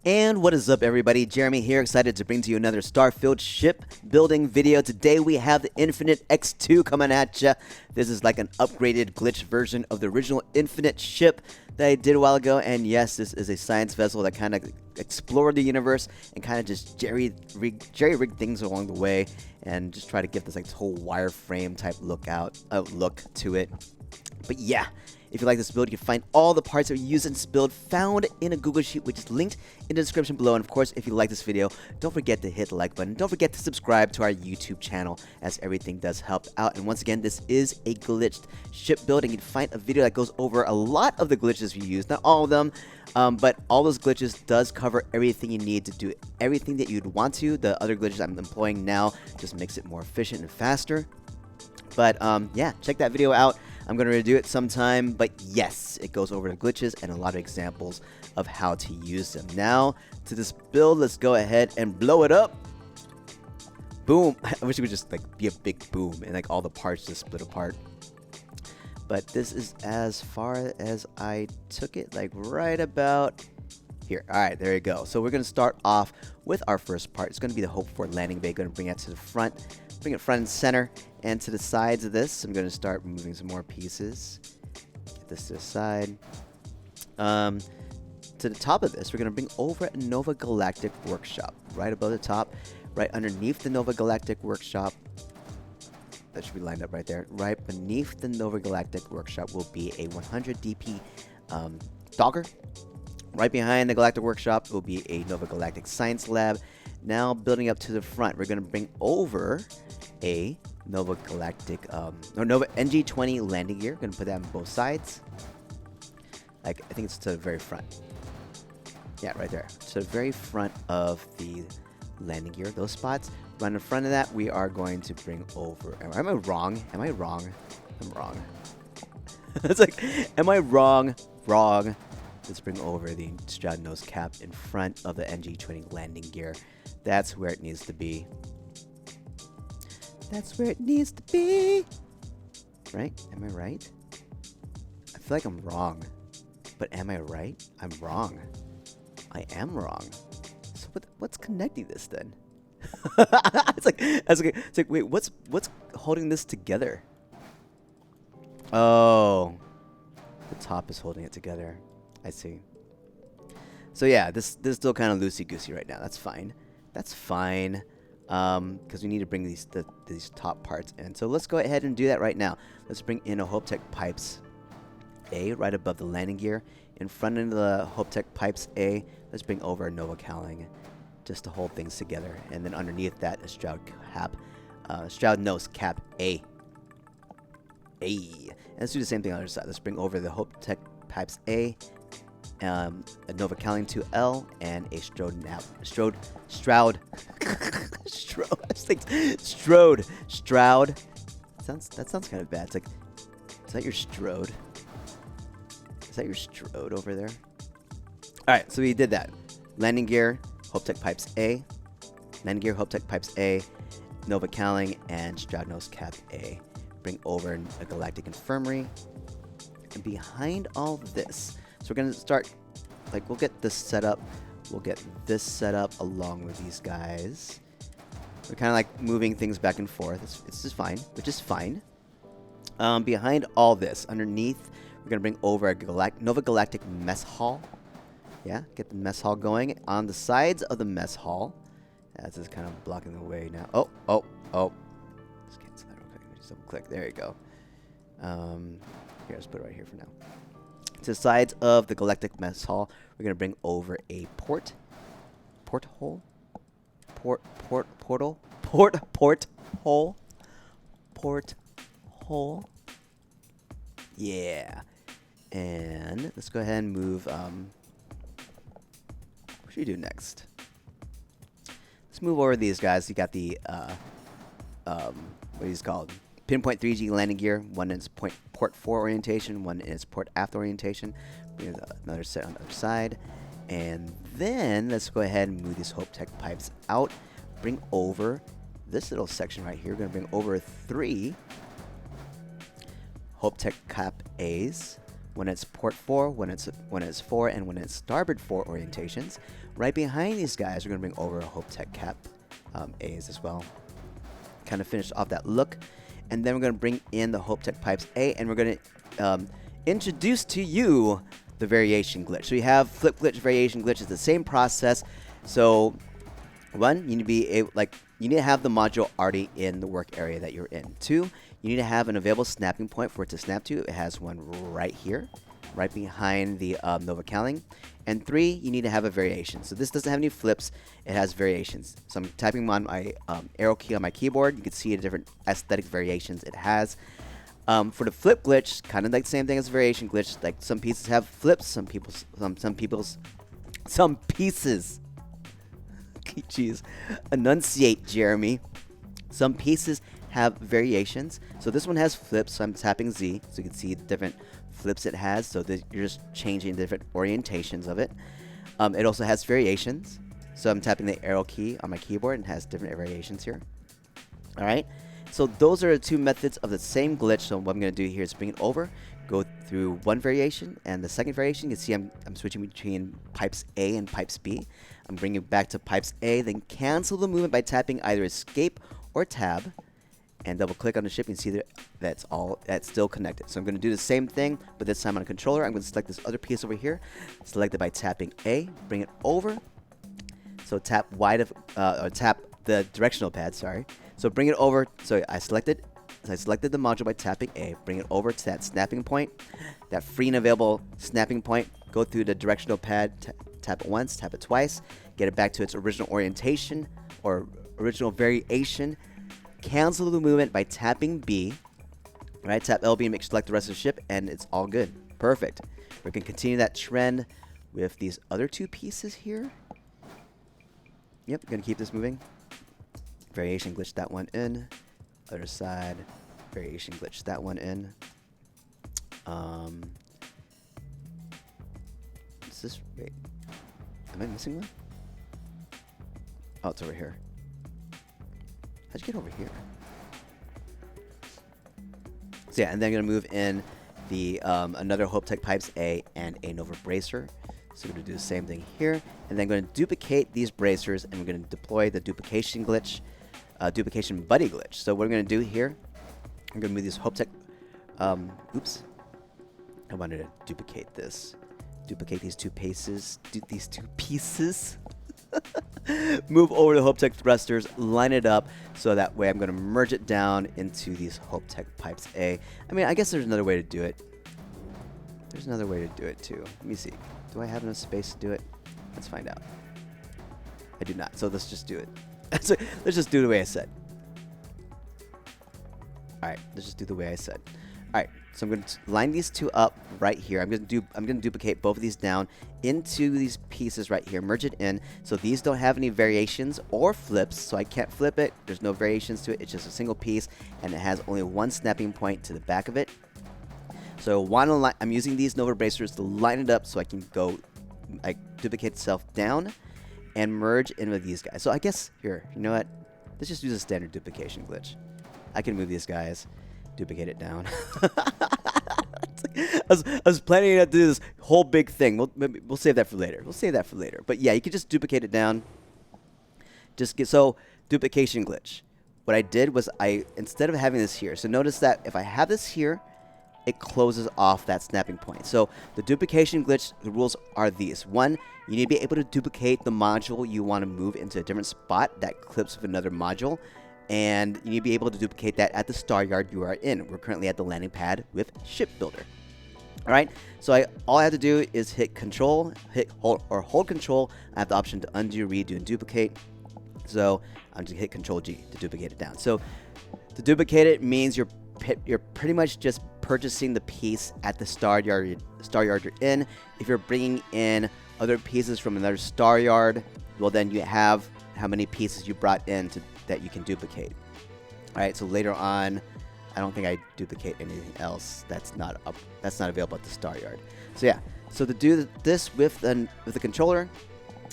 And what is up, everybody? Jeremy here, excited to bring to you another Starfield ship building video. Today we have the Infinite X2 coming at ya. This is like an upgraded glitch version of the original Infinite ship that I did a while ago. And yes, this is a science vessel that kind of explored the universe and kind of just jerry-rigged things along the way and just try to get this like whole wireframe type look to it. But yeah, if you like this build, you can find all the parts that we use in this build found in a Google Sheet, which is linked in the description below. And of course, if you like this video, don't forget to hit the like button. Don't forget to subscribe to our YouTube channel, as everything does help out. And once again, this is a glitched ship building. You can find a video that goes over a lot of the glitches we use, not all of them, but all those glitches does cover everything you need to do everything that you'd want to. The other glitches I'm employing now just makes it more efficient and faster. But yeah, check that video out. I'm going to redo it sometime, but yes, it goes over the glitches and a lot of examples of how to use them. Now, to this build, let's go ahead and blow it up. Boom. I wish it would just like be a big boom and like all the parts just split apart. But this is as far as I took it, like right about here. All right, there you go. So we're going to start off with our first part. It's going to be the hope for landing bay. Going to bring it to the front. Bring it front and center, and to the sides of this, I'm going to start moving some more pieces. Get this to the side. To the top of this, we're going to bring over a Nova Galactic Workshop. Right above the top, right underneath the Nova Galactic Workshop. That should be lined up right there. Right beneath the Nova Galactic Workshop will be a 100 DP Dogger. Right behind the Galactic Workshop will be a Nova Galactic Science Lab. Now, building up to the front, we're going to bring over a Nova Galactic, or Nova NG-20 landing gear. Going to put that on both sides. Like, I think it's to the very front. Yeah, right there. To the very front of the landing gear, those spots. Right in front of that, we are going to bring over. Am I wrong? Am I wrong? I'm wrong. It's like, am I wrong? Wrong. Let's bring over the Stroud nose cap in front of the NG-20 landing gear. That's where it needs to be. That's where it needs to be. Right? Am I right? I feel like I'm wrong. But am I right? I'm wrong. I am wrong. So what's connecting this then? It's like wait, what's holding this together? Oh, the top is holding it together. I see. So yeah, this is still kind of loosey-goosey right now. That's fine. That's fine. Because we need to bring these top parts in. So let's go ahead and do that right now. Let's bring in a HopeTech Pipes A right above the landing gear. In front of the HopeTech Pipes A, let's bring over a Nova Cowling just to hold things together. And then underneath that, a Stroud nose cap A. And let's do the same thing on the other side. Let's bring over the HopeTech Pipes A, a Nova Cowling 2L, and a Stroud. That sounds kind of bad. It's like, is that your Stroud? Is that your Stroud over there? All right, so we did that. Landing gear, HopeTech Pipes A. Landing gear, HopeTech Pipes A, Nova Cowling, and Stroud nose cap A. Bring over a Galactic Infirmary. And behind all this, so we're going to start, like, we'll get this set up. We'll get this set up along with these guys. We're kind of like moving things back and forth. It's just fine, which is fine. Behind all this, underneath, we're going to bring over a Nova Galactic Mess Hall. Yeah, get the mess hall going. On the sides of the mess hall, this is kind of blocking the way now. Oh. Let's cancel that real quick. Just double click. There you go. Here, let's put it right here for now. To the sides of the Galactic Mess Hall, we're going to bring over a porthole. Yeah. And let's go ahead and move, what should we do next? Let's move over these guys. You got the, what is it called? Pinpoint 3G landing gear, one in its port 4 orientation, one in its port aft orientation. We have another set on the other side. And then let's go ahead and move these HopeTech Pipes out. Bring over this little section right here. We're going to bring over 3 HopeTech Cap A's when it's port 4, when it's 4, and when it's starboard 4 orientations. Right behind these guys, we're going to bring over a HopeTech cap A's as well. Kind of finish off that look. And then we're going to bring in the HopeTech pipes A, and we're going to introduce to you the variation glitch. So you have flip glitch, variation glitch. It's the same process. So one, you need to be you need to have the module already in the work area that you're in. 2, you need to have an available snapping point for it to snap to. It has one right here, right behind the Nova cowling. And 3, you need to have a variation. So this doesn't have any flips. It has variations. So I'm typing on my arrow key on my keyboard. You can see the different aesthetic variations it has. For the flip glitch, kind of like the same thing as a variation glitch. Like some pieces have flips, some pieces. Jeez, enunciate, Jeremy. Some pieces have variations. So this one has flips. So I'm tapping Z, so you can see the different flips it has. So you're just changing the different orientations of it. It also has variations. So I'm tapping the arrow key on my keyboard and has different variations here. All right. So those are the 2 methods of the same glitch. So what I'm going to do here is bring it over, go through one variation, and the second variation, you can see I'm switching between pipes A and pipes B. I'm bringing it back to pipes A, then cancel the movement by tapping either escape or tab, and double click on the ship. You can see that that's still connected. So I'm going to do the same thing, but this time on a controller. I'm going to select this other piece over here, select it by tapping A, bring it over. So tap Y or tap the directional pad, sorry. So bring it over. So I selected the module by tapping A, bring it over to that snapping point, that free and available snapping point. Go through the directional pad, tap it once, tap it twice, get it back to its original orientation or original variation. Cancel the movement by tapping B. Right, tap LB and select the rest of the ship, and it's all good. Perfect. We're going to continue that trend with these other 2 pieces here. Yep, going to keep this moving. Variation glitch that one in. Other side, variation glitch that one in. Is this, wait, am I missing one? Oh, it's over here. How'd you get over here? So yeah, and then I'm gonna move in the another HopeTech pipes A and a Nova bracer. So we're gonna do the same thing here, and then I'm gonna duplicate these bracers, and we're gonna deploy the duplication glitch, duplication buddy glitch. So what I'm gonna do here, I'm gonna move these HopeTech. Oops, I wanted to duplicate this. Duplicate these 2 pieces. These 2 pieces. Move over the HopeTech thrusters, line it up, so that way I'm going to merge it down into these HopeTech pipes A. I mean, I guess there's another way to do it. There's another way to do it too. Let me see. Do I have enough space to do it? Let's find out. I do not. So let's just do it. Let's just do the way I said. All right. Let's just do the way I said. All right. So I'm going to line these 2 up right here. I'm going to duplicate both of these down into these pieces right here. Merge it in. So these don't have any variations or flips, so I can't flip it. There's no variations to it. It's just a single piece, and it has only one snapping point to the back of it. So I'm using these Nova bracers to line it up so I can go duplicate itself down and merge in with these guys. So I guess here, you know what? Let's just use a standard duplication glitch. I can move these guys, duplicate it down. I was planning to do this whole big thing. We'll save that for later. But yeah, you can just duplicate it down. So duplication glitch. What I did was instead of having this here, so notice that if I have this here, it closes off that snapping point. So the duplication glitch, the rules are these. 1, you need to be able to duplicate the module you want to move into a different spot that clips with another module. And you need to be able to duplicate that at the star yard you are in. We're currently at the landing pad with Ship Builder. All right, so all I have to do is hit Control, hold Control. I have the option to undo, redo, and duplicate. So I'm just hit Control G to duplicate it down. So to duplicate it means you're pretty much just purchasing the piece at the star yard you're in. If you're bringing in other pieces from another star yard, well then you have how many pieces you brought in that you can duplicate. All right, so later on, I don't think I duplicate anything else that's not available at the star yard. So yeah, so to do this with the controller,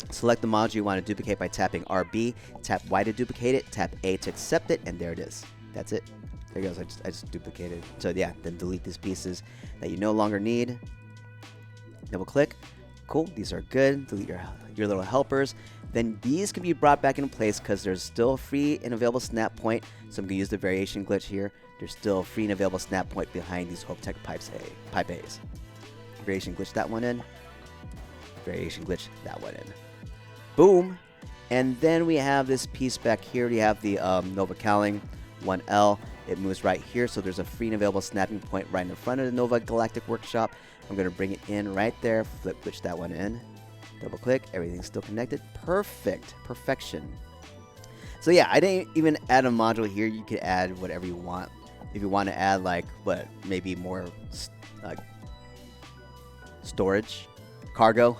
select the module you want to duplicate by tapping RB, tap Y to duplicate it, tap A to accept it, and there it is. That's it. There goes. I just duplicated. So yeah, then delete these pieces that you no longer need. Double click. Cool. These are good. Delete your little helpers. Then these can be brought back into place because there's still a free and available snap point. So I'm going to use the variation glitch here. There's still a free and available snap point behind these Hopetech pipe A's. Variation glitch that one in. Variation glitch that one in. Boom. And then we have this piece back here. We have the Nova Cowling 1L. It moves right here. So there's a free and available snapping point right in front of the Nova Galactic Workshop. I'm going to bring it in right there. Flip glitch that one in. Double click. Everything's still connected. Perfect. Perfection. So yeah, I didn't even add a module here. You could add whatever you want. If you want to add like, what, maybe more storage. Cargo.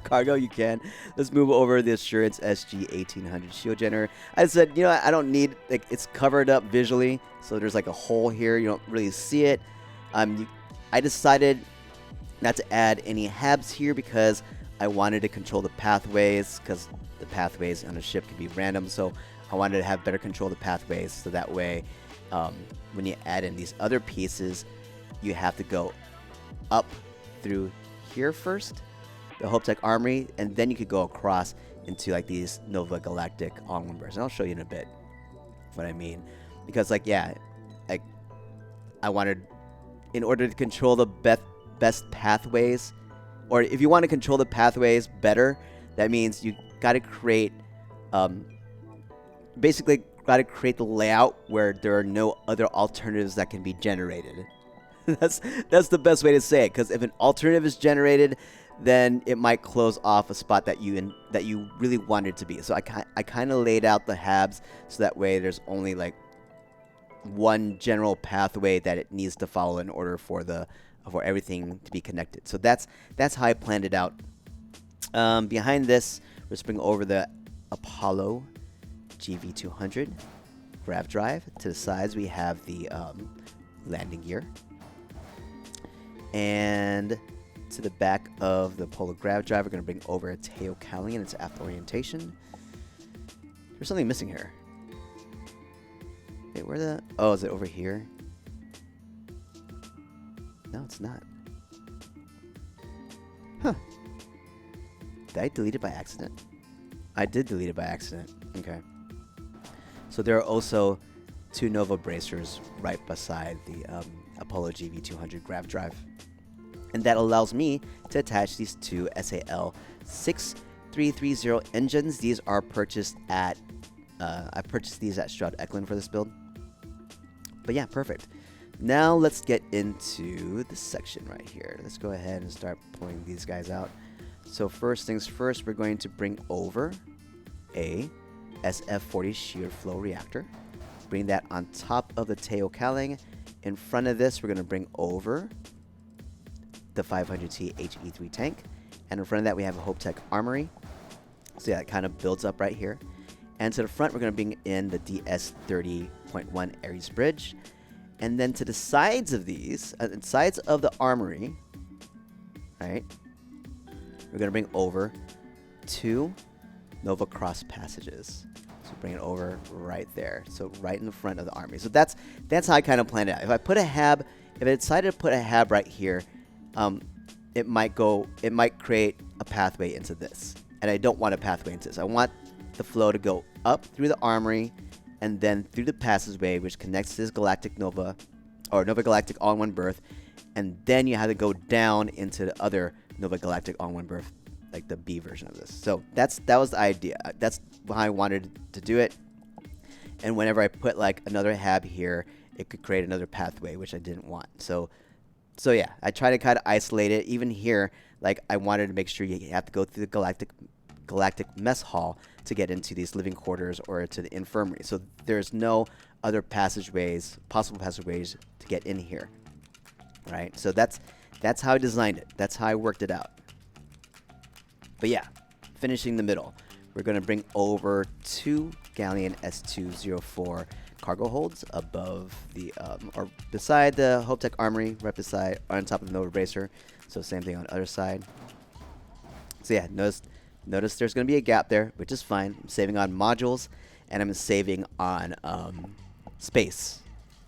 Cargo, you can. Let's move over the Assurance SG-1800 shield generator. I said, you know, I don't need, like, it's covered up visually. So there's like a hole here. You don't really see it. I decided not to add any habs here because I wanted to control the pathways, because the pathways on a ship can be random. So I wanted to have better control of the pathways, so that way when you add in these other pieces, you have to go up through here first, the Hopetech Armory, and then you could go across into like these Nova Galactic all-in-one bursts. And I'll show you in a bit what I mean, because like, yeah, like I wanted, in order to control the best pathways, or if you want to control the pathways better, that means you got to create basically got to create the layout where there are no other alternatives that can be generated. That's the best way to say it, because if an alternative is generated, then it might close off a spot that you really wanted to be. So I kind of laid out the habs so that way there's only like one general pathway that it needs to follow in order for everything to be connected. So that's how I planned it out. Behind this, let's bring over the Apollo GV200 grav drive. To the sides, we have the landing gear. And to the back of the Apollo grav drive, we're going to bring over a tail cowling and its aft orientation. There's something missing here. Wait, where the... Oh, is it over here? No, it's not. Huh. Did I delete it by accident? I did delete it by accident. Okay. So there are also two Nova bracers right beside the Apollo GV200 grav drive. And that allows me to attach these two SAL 6330 engines. These are purchased at... I purchased these at Stroud Eklund for this build. But yeah, perfect. Now let's get into this section right here. Let's go ahead and start pulling these guys out. So first things first, we're going to bring over a SF40 shear flow reactor. Bring that on top of the tail cowling. In front of this, we're going to bring over the 500T HE3 tank. And in front of that, we have a Hopetech Armory. So yeah, it kind of builds up right here. And to the front, we're going to bring in the DS30.1 Ares bridge. And then to the sides of these, sides of the Armory, right, we're going to bring over two Nova Cross passages. So bring it over right there. So right in the front of the Armory. So that's how I kind of planned it out. If I put a hab, if I decided to put a hab right here, it might create a pathway into this. And I don't want a pathway into this. I want the flow to go up through the Armory and then through the passageway, which connects to this Galactic Nova, or Nova Galactic all-in-one berth, and then you have to go down into the other Nova Galactic all-in-one berth, like the B version of this. So that was the idea. That's how I wanted to do it. And whenever I put like another hab here, it could create another pathway, which I didn't want. So yeah, I try to kind of isolate it. Even here, like I wanted to make sure you have to go through the Galactic mess hall to get into these living quarters or to the infirmary. So there's no other possible passageways to get in here, right? So that's how I designed it. That's how I worked it out. But yeah, finishing the middle, we're going to bring over two Galleon S204 cargo holds above the or beside the Hopetech Armory, right beside, on top of the Nova bracer. So same thing on the other side. So yeah, notice there's going to be a gap there, which is fine. I'm saving on modules, and I'm saving on space.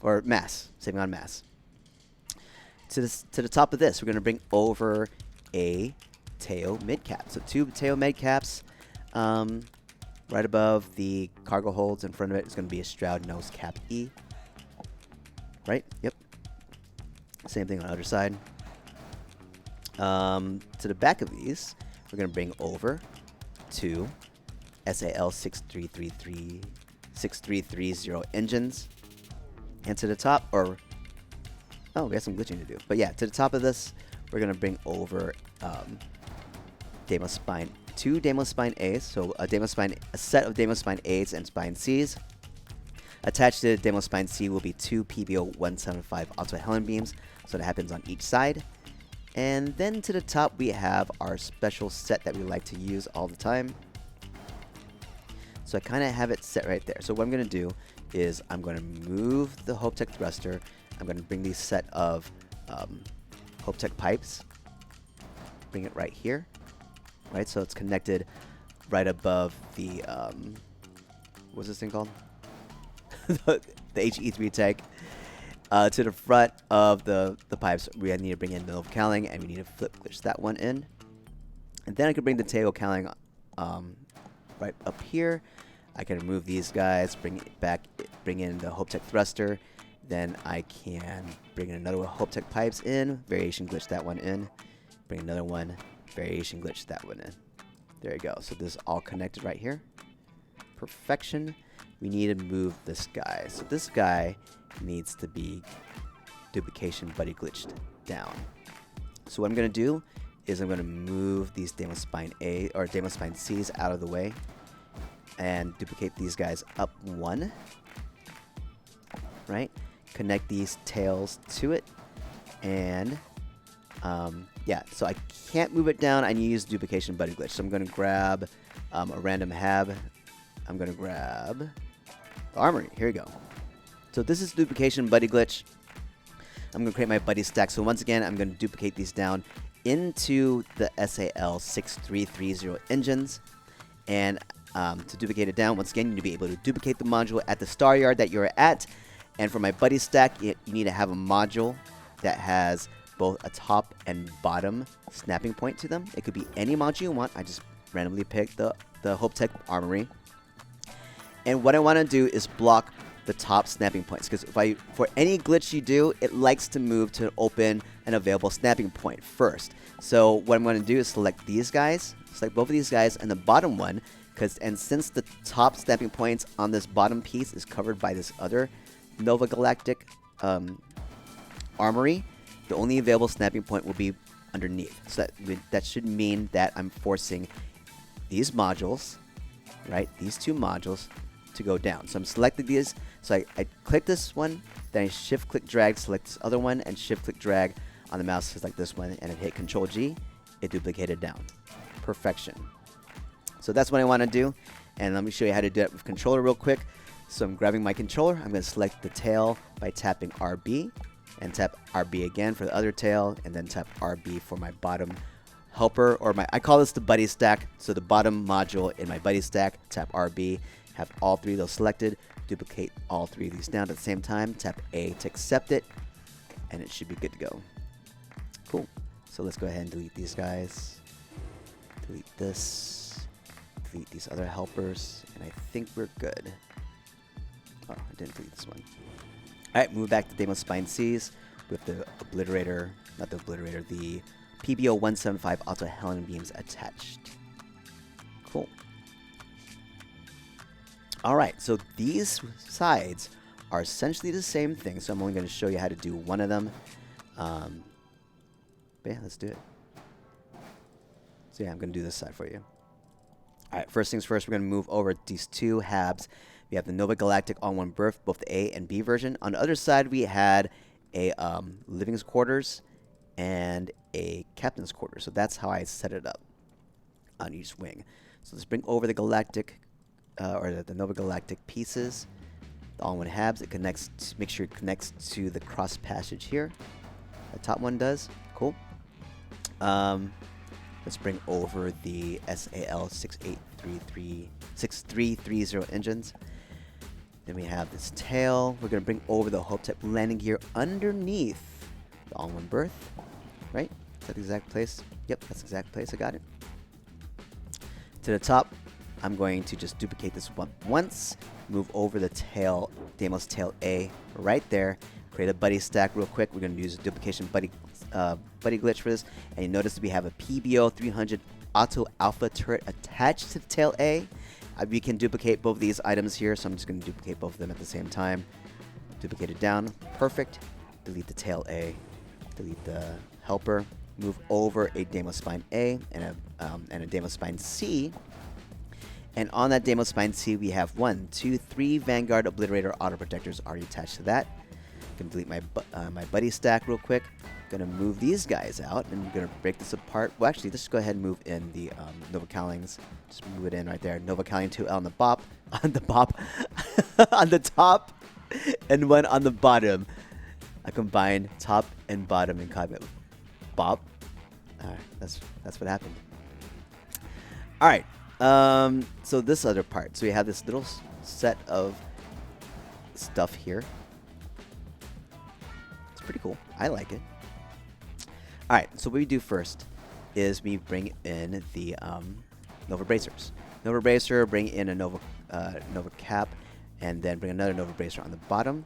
or mass, saving on mass. To the top of this, we're going to bring over a tail mid cap. So 2 tail mid caps. Right above the cargo holds in front of it is going to be a Stroud nose cap E. Right? Yep. Same thing on the other side. To the back of these, we're going to bring over 2 SAL 6330 engines. And to the top, or oh, we have some glitching to do. But yeah, to the top of this, we're going to bring over Demo Spine, 2 Demo Spine A's. So a set of Demo Spine A's and Spine C's. Attached to Demo Spine C will be 2 PBO 175 Auto Helen beams. So that happens on each side. And then to the top, we have our special set that we like to use all the time. So I kind of have it set right there. So what I'm going to do is I'm going to move the HopeTech thruster. I'm going to bring these set of HopeTech pipes. Bring it right here. Right, so it's connected right above the, what's this thing called? the HE3 tank. To the front of the pipes, we need to bring in the Nova cowling, and we need to flip glitch that one in. And then I can bring the tail cowling right up here. I can remove these guys, bring it back, bring in the HopeTech thruster. Then I can bring in another HopeTech pipes in, variation glitch that one in. Bring another one, variation glitch that one in. There you go. So this is all connected right here. Perfection. We need to move this guy. So this guy needs to be duplication buddy glitched down. So what I'm going to do is I'm going to move these Demo Spine A or Demo Spine C's out of the way and duplicate these guys up 1. Right? Connect these tails to it, and yeah, so I can't move it down. I need to use duplication buddy glitch. So I'm going to grab a random hab. I'm going to grab the armory. Here we go. So this is duplication buddy glitch. I'm going to create my buddy stack. So once again, I'm going to duplicate these down into the SAL 6330 engines. And to duplicate it down, once again, you need to be able to duplicate the module at the star yard that you're at. And for my buddy stack, you need to have a module that has both a top and bottom snapping point to them. It could be any module you want. I just randomly picked the HopeTech armory. And what I want to do is block the top snapping points, because for any glitch you do, it likes to move to open an available snapping point first. So what I'm going to do is select these guys, select both of these guys, and the bottom one, and since the top snapping points on this bottom piece is covered by this other Nova Galactic armory, the only available snapping point will be underneath. So that should mean that I'm forcing these modules, right, these 2 modules, to go down. So I'm selecting these. So I click this one, then I shift click drag, select this other one, and shift click drag on the mouse, select this one, and I hit Control G. It duplicated down. Perfection. So that's what I want to do, and let me show you how to do it with controller real quick. So I'm grabbing my controller. I'm going to select the tail by tapping RB, and tap RB again for the other tail, and then tap RB for my bottom helper, or I call this the buddy stack. So the bottom module in my buddy stack, tap RB, have all 3 of those selected, duplicate all 3 of these down at the same time, tap A to accept it, and it should be good to go. Cool. So let's go ahead and delete these guys. Delete this. Delete these other helpers, and I think we're good. Oh, I didn't delete this one. Alright, move back to Demo Spine C's with the obliterator, not the obliterator, the PBO 175 Auto Helen beams attached. Cool. Alright, so these sides are essentially the same thing, so I'm only going to show you how to do one of them. But yeah, let's do it. So yeah, I'm going to do this side for you. Alright, first things first, we're going to move over these 2 habs. We have the Nova Galactic on one berth, both the A and B version. On the other side, we had a living quarters and a captain's quarters. So that's how I set it up on each wing. So let's bring over the Galactic, or the Nova Galactic pieces, the all-in-one habs. It connects. Make sure it connects to the cross passage here. The top one does. Cool. Let's bring over the SAL 6330 engines. Then we have this tail. We're going to bring over the Hope Type landing gear underneath the all-in-one berth. Right? Is that the exact place? Yep, that's the exact place. I got it. To the top, I'm going to just duplicate this one once. Move over the tail, Deimos tail A right there. Create a buddy stack real quick. We're going to use a duplication buddy glitch for this. And you notice we have a PBO 300 auto alpha turret attached to the tail A. We can duplicate both of these items here, so I'm just going to duplicate both of them at the same time. Duplicate it down. Perfect. Delete the tail A. Delete the helper. Move over a Deimos Spine A and a Deimos Spine C. And on that Deimos Spine C, we have 1, 2, 3 Vanguard Obliterator Auto Protectors already attached to that. I'm going to delete my buddy stack real quick. Going to move these guys out, and I'm going to break this apart. Well, actually, let's go ahead and move in the Nova Cowlings. Just move it in right there. Nova Cowling 2L on the bop, on the top, and 1 on the bottom. I combined top and bottom in combat. Bop. All right, that's what happened. All right. So this other part. So we have this little set of stuff here. It's pretty cool. I like it. All right, so what we do first is we bring in the Nova Bracers. Nova Bracer, bring in a Nova Cap, and then bring another Nova Bracer on the bottom.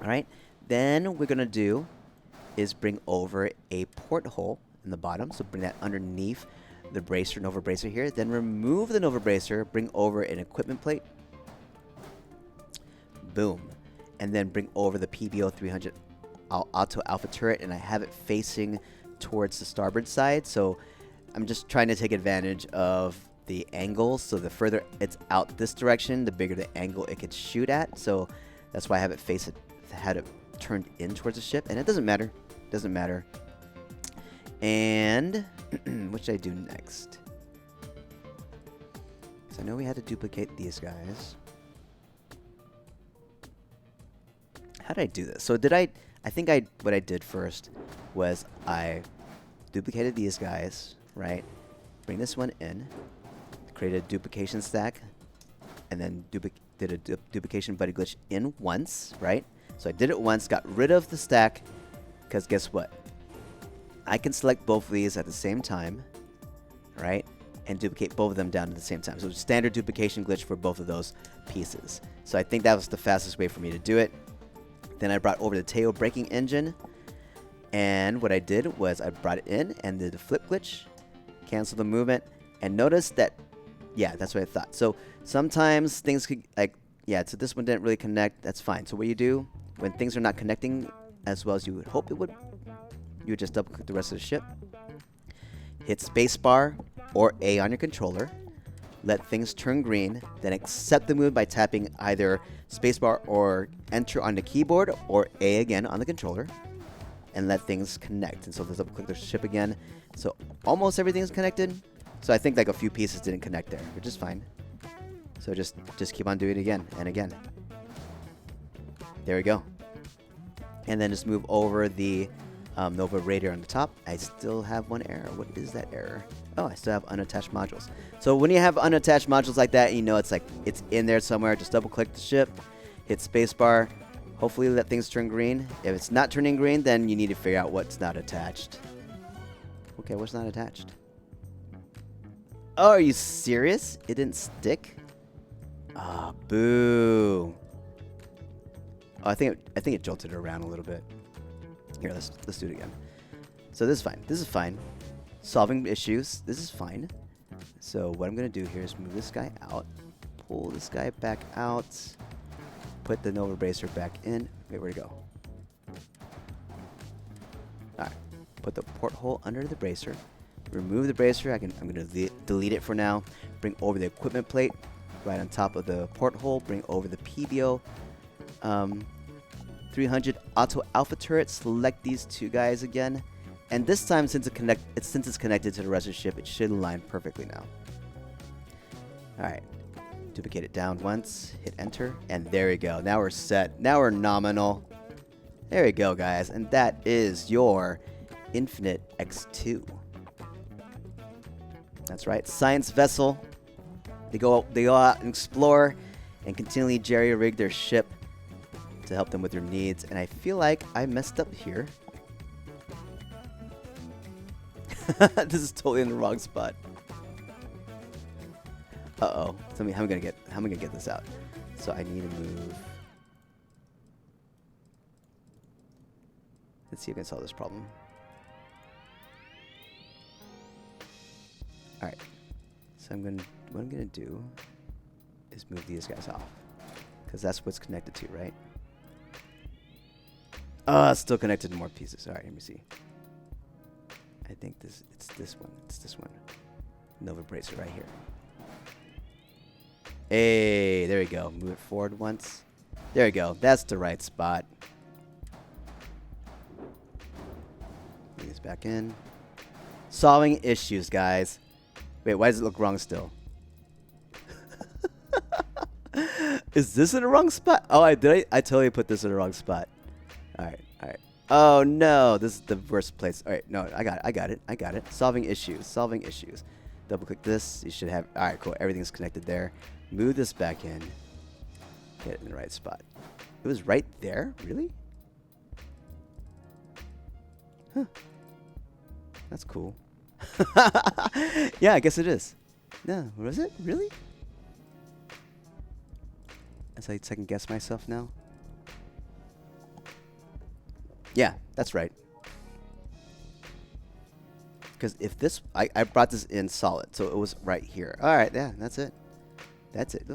All right, then what we're going to do is bring over a porthole in the bottom. So bring that underneath the bracer, Nova Bracer here. Then remove the Nova Bracer, bring over an equipment plate. Boom. And then bring over the PBO 300 auto alpha turret, and I have it facing towards the starboard side. So I'm just trying to take advantage of the angle. So the further it's out this direction, the bigger the angle it could shoot at. So that's why I have it had it turned in towards the ship, and it doesn't matter. Doesn't matter. And what should I do next? Because I know we had to duplicate these guys. How did I do this? So I think what I did first was I duplicated these guys, right? Bring this one in, create a duplication stack, and then did a duplication buddy glitch in once, right? So I did it once, got rid of the stack, because guess what? I can select both of these at the same time, right? And duplicate both of them down at the same time. So standard duplication glitch for both of those pieces. So I think that was the fastest way for me to do it. Then I brought over the tail braking engine, and what I did was I brought it in and did the flip glitch, cancel the movement, and notice that, yeah, that's what I thought. So sometimes things could, so this one didn't really connect. That's fine. So what you do when things are not connecting as well as you would hope it would, you would just double click the rest of the ship, hit spacebar or A on your controller, let things turn green, then accept the move by tapping either spacebar or enter on the keyboard or A again on the controller, and let things connect. And so let's double click the ship again. So almost everything is connected. So I think like a few pieces didn't connect there, which is fine. So just keep on doing it again and again. There we go. And then just move over the Nova Raider on the top. I still have one error. What is that error? Oh, I still have unattached modules. So when you have unattached modules like that, you know it's in there somewhere. Just double click the ship, hit spacebar. Hopefully let things turn green. If it's not turning green, then you need to figure out what's not attached. Okay, what's not attached? Oh, are you serious? It didn't stick? Ah, boo. Oh, I think it jolted it around a little bit. Here, let's do it again. So this is fine. This is fine. Solving issues. This is fine. So what I'm going to do here is move this guy out. Pull this guy back out. Put the Nova Bracer back in. Wait, where'd it go? Alright. Put the porthole under the bracer. Remove the bracer. I'm going to delete it for now. Bring over the equipment plate right on top of the porthole. Bring over the PBO 300 auto alpha turret. Select these two guys again. And this time, since it's connected to the rest of the ship, it should align perfectly now. Alright. Duplicate it down once. Hit enter. And there we go. Now we're set. Now we're nominal. There we go, guys. And that is your Infinite X2. That's right. Science vessel. They go out and explore. and continually jerry-rig their ship to help them with their needs. And I feel like I messed up here. This is totally in the wrong spot. Uh-oh. So how am I gonna get this out? So I need to move. Let's see if I can solve this problem. Alright. So what I'm gonna do is move these guys off. Because that's what's connected to, right? Oh, it's still connected to more pieces. Alright, let me see. I think it's this one. It's this one. Nova bracer right here. Hey, there we go. Move it forward once. There we go. That's the right spot. Bring this back in. Solving issues, guys. Wait, why does it look wrong still? Is this in the wrong spot? Oh, I totally put this in the wrong spot. Alright, alright. Oh no, this is the worst place. Alright, no, I got it. Solving issues. Double click this. You should have. Alright, cool. Everything's connected there. Move this back in. Get it in the right spot. It was right there? Really? Huh. That's cool. Yeah, I guess it is. No, was it? Really? As I second guess myself now. Yeah, that's right. Because if this, I brought this in solid, so it was right here. All right, yeah, that's it. That's it.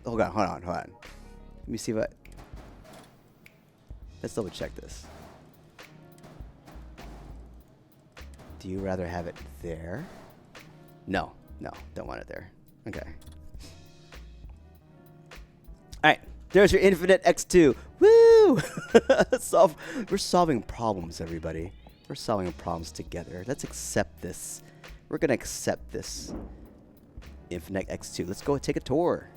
Hold on. Let me see what. Let's double check this. Do you rather have it there? No, don't want it there. Okay. All right, there's your Infinite X2. Woo! We're solving problems, everybody. We're solving problems together. Let's accept this. We're gonna accept this Infinite X2. Let's go take a tour.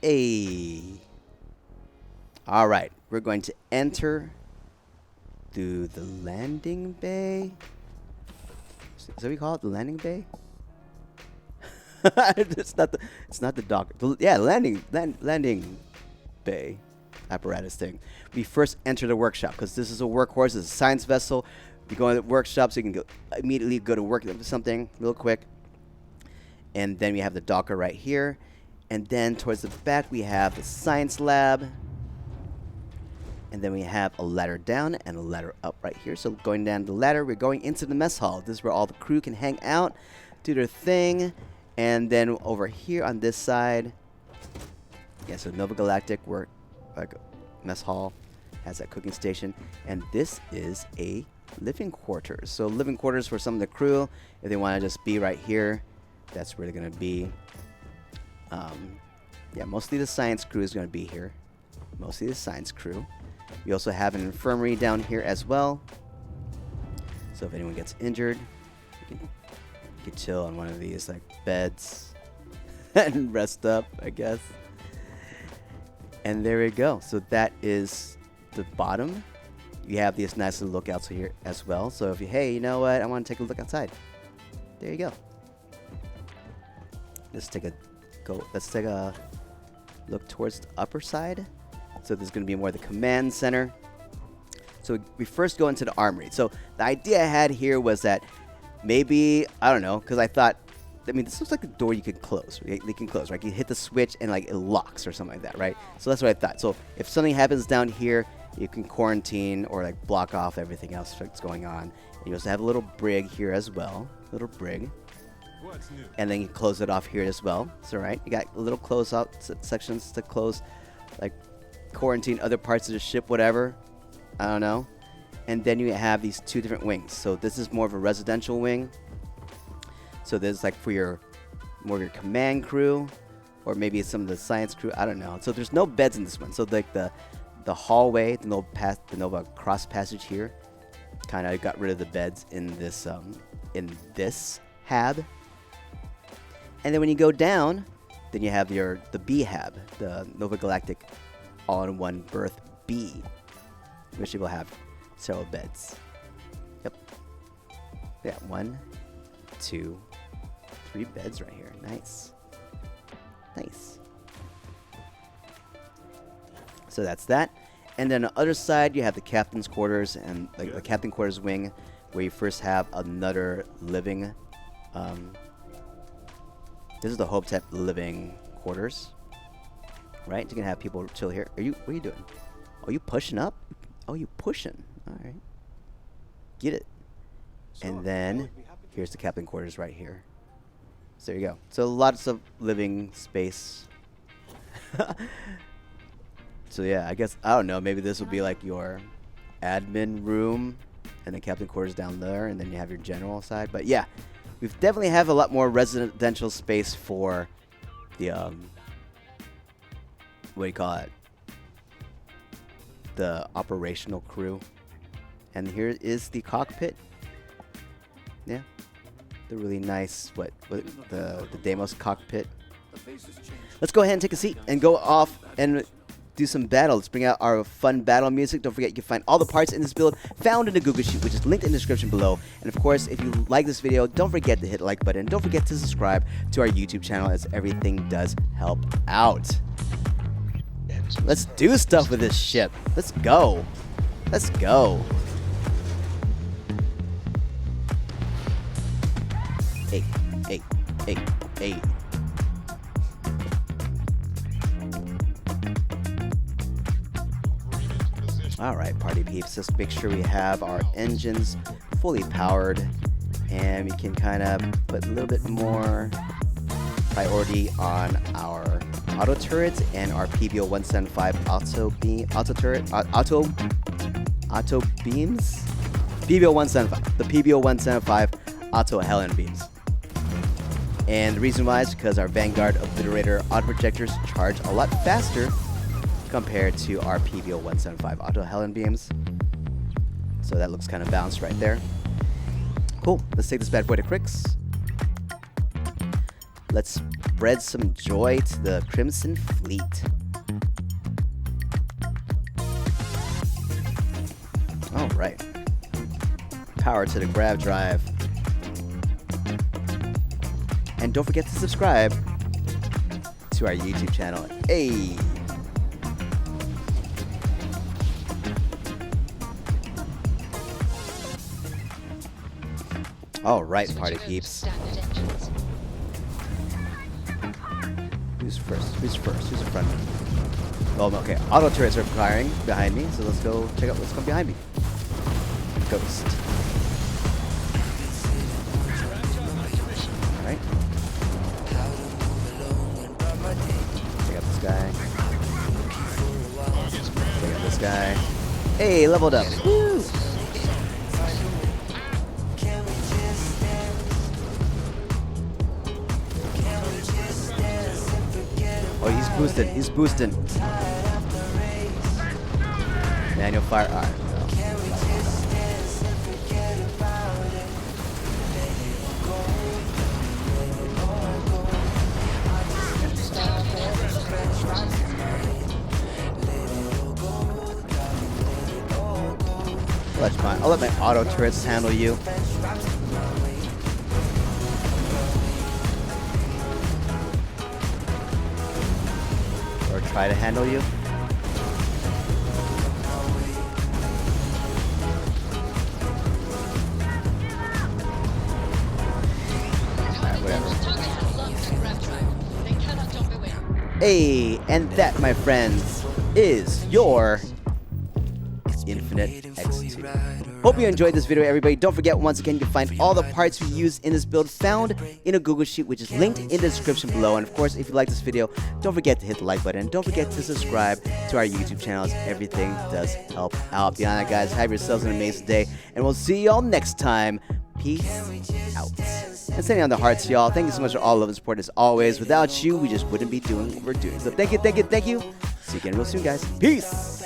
Hey. All right, we're going to enter through the landing bay. Is that what we call it? The landing bay? It's not the dock. Landing bay apparatus thing. We first enter the workshop because this is a workhorse. It's a science vessel. You go in the workshop so you can immediately go to work with something real quick. And then we have the docker right here. And then towards the back we have the science lab. And then we have a ladder down and a ladder up right here. So going down the ladder, we're going into the mess hall. This is where all the crew can hang out, do their thing. And then over here on this side, yeah, so Nova Galactic work, like mess hall, has that cooking station. And this is a living quarters. So living quarters for some of the crew. If they want to just be right here, that's where they're going to be. Yeah, mostly the science crew is going to be here. Mostly the science crew. We also have an infirmary down here as well. So if anyone gets injured, you can chill on one of these like beds and rest up, I guess. And there we go. So that is the bottom. You have these nice little lookouts here as well. So if you, hey, you know what? I want to take a look outside. There you go. Let's take a look towards the upper side. So there's going to be more of the command center. So we first go into the armory. So the idea I had here was that maybe, I don't know, because I thought, I mean, this looks like a door you could close. They can close, right? You hit the switch and like it locks or something like that, right? So that's what I thought. So if something happens down here, you can quarantine or like block off everything else that's going on. And you also have a little brig here as well. Little brig. What's new? And then you close it off here as well. So right, you got little close out sections to close, like quarantine other parts of the ship, whatever. I don't know. And then you have these two different wings. So this is more of a residential wing. So there's like for more of your command crew, or maybe some of the science crew. I don't know. So there's no beds in this one. So like the hallway, the Nova cross passage here, kind of got rid of the beds in this hab. And then when you go down, then you have the B hab, the Nova Galactic all-in-one berth B, which will have several beds. Yep. Yeah, 1, 2, 3 beds right here. Nice. Nice. So that's that. And then on the other side, you have the captain's quarters and like the captain quarters wing, where you first have another living. This is the Hopetep living quarters, right? You can have people chill here. What are you doing? Oh, you pushing up? Oh, you pushing? All right. Get it. And then here's the captain quarters right here. So there you go. So lots of living space. So yeah, I guess, I don't know, maybe this would be like your admin room and the captain quarters down there, and then you have your general side. But yeah, we definitely have a lot more residential space for the, what do you call it? The operational crew. And here is the cockpit. Yeah. The really nice, the Deimos cockpit. Let's go ahead and take a seat and go off and do some battle. Let's bring out our fun battle music. Don't forget, you can find all the parts in this build found in the Google Sheet, which is linked in the description below. And of course, if you like this video, don't forget to hit the like button. Don't forget to subscribe to our YouTube channel, as everything does help out. Let's do stuff with this ship. Let's go. Let's go. Hey, hey, hey, hey. Alright, party peeps, let's make sure we have our engines fully powered, and we can kind of put a little bit more priority on our auto turrets and our PBO-175 auto beams? PBO-175, the PBO-175 auto Helen beams. And the reason why is because our Vanguard Obliterator auto projectors charge a lot faster compared to our PBO-175 auto Helen beams. So that looks kind of balanced right there. Cool, let's take this bad boy to Crix. Let's spread some joy to the Crimson Fleet. Alright. Power to the grav drive. And don't forget to subscribe to our YouTube channel. Hey! Alright, party peeps. Who's first? Who's first? Who's in front of me? Oh, okay. Auto turrets are firing behind me, so let's go check out what's coming behind me. Ghost. Alright. Check out this guy. Check out this guy. Hey, leveled up. Woo! Oh, he's boosted. He's boosting. Manual fire. Alright. That's fine. I'll let my auto turrets handle you. Or try to handle you. Alright, whatever. Hey, and that, my friends, is your Infinite X2. Hope you enjoyed this video, everybody. Don't forget, once again, you can find all the parts we use in this build found in a Google Sheet, which is linked in the description below. And of course, if you like this video, don't forget to hit the like button. Don't forget to subscribe to our YouTube channels. Everything does help out. Beyond that, guys, have yourselves an amazing day, and we'll see y'all next time. Peace out. And sending on the hearts, y'all. Thank you so much for all love and support as always. Without you, we just wouldn't be doing what we're doing. So thank you, thank you, thank you. See you again real soon, guys. Peace.